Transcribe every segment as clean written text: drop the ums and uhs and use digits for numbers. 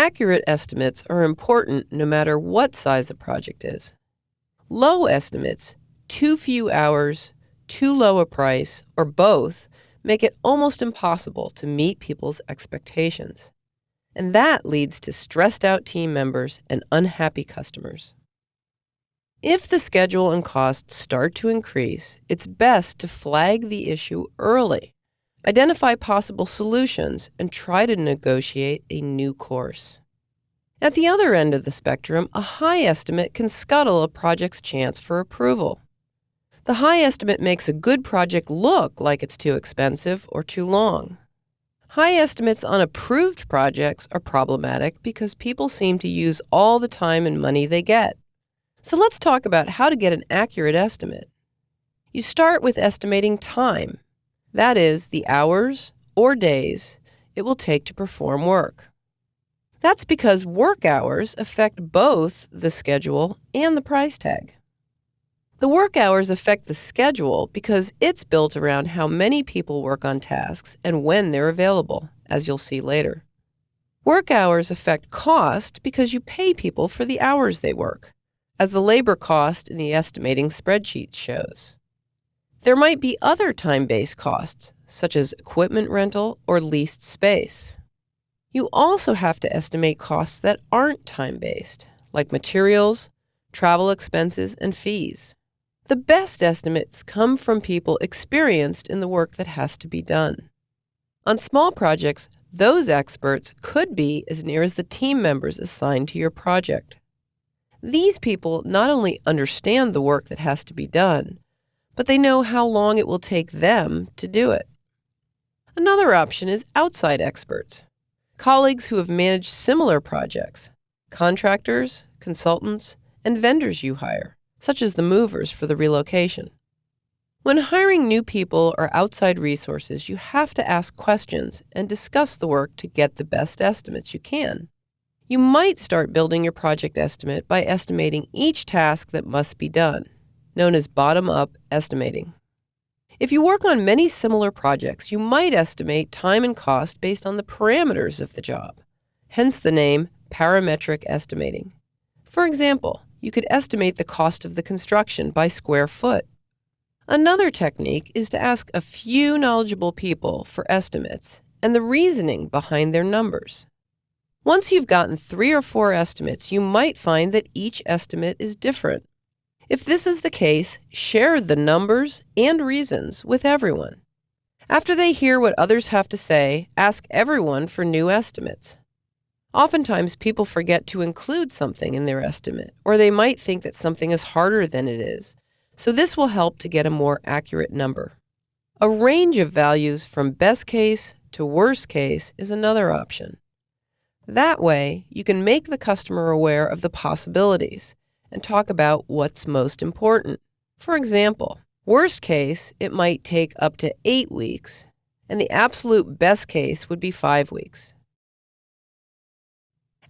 Accurate estimates are important no matter what size a project is. Low estimates, too few hours, too low a price, or both, make it almost impossible to meet people's expectations. And that leads to stressed out team members and unhappy customers. If the schedule and costs start to increase, it's best to flag the issue early, identify possible solutions, and try to negotiate a new course. At the other end of the spectrum, a high estimate can scuttle a project's chance for approval. The high estimate makes a good project look like it's too expensive or too long. High estimates on approved projects are problematic because people seem to use all the time and money they get. So let's talk about how to get an accurate estimate. You start with estimating time. That is, the hours or days it will take to perform work. That's because work hours affect both the schedule and the price tag. The work hours affect the schedule because it's built around how many people work on tasks and when they're available, as you'll see later. Work hours affect cost because you pay people for the hours they work, as the labor cost in the estimating spreadsheet shows. There might be other time-based costs, such as equipment rental or leased space. You also have to estimate costs that aren't time-based, like materials, travel expenses, and fees. The best estimates come from people experienced in the work that has to be done. On small projects, those experts could be as near as the team members assigned to your project. These people not only understand the work that has to be done, but they know how long it will take them to do it. Another option is outside experts, colleagues who have managed similar projects, contractors, consultants, and vendors you hire, such as the movers for the relocation. When hiring new people or outside resources, you have to ask questions and discuss the work to get the best estimates you can. You might start building your project estimate by estimating each task that must be done, known as bottom-up estimating. If you work on many similar projects, you might estimate time and cost based on the parameters of the job, hence the name parametric estimating. For example, you could estimate the cost of the construction by square foot. Another technique is to ask a few knowledgeable people for estimates and the reasoning behind their numbers. Once you've gotten 3 or 4 estimates, you might find that each estimate is different. If this is the case, share the numbers and reasons with everyone. After they hear what others have to say, ask everyone for new estimates. Oftentimes, people forget to include something in their estimate, or they might think that something is harder than it is. So this will help to get a more accurate number. A range of values from best case to worst case is another option. That way, you can make the customer aware of the possibilities and talk about what's most important. For example, worst case, it might take up to 8 weeks, and the absolute best case would be 5 weeks.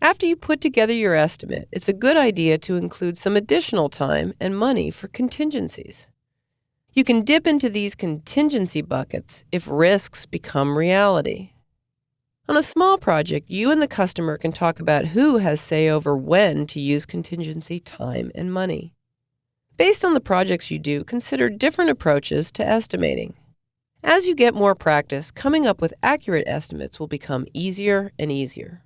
After you put together your estimate, it's a good idea to include some additional time and money for contingencies. You can dip into these contingency buckets if risks become reality. On a small project, you and the customer can talk about who has say over when to use contingency time and money. Based on the projects you do, consider different approaches to estimating. As you get more practice, coming up with accurate estimates will become easier and easier.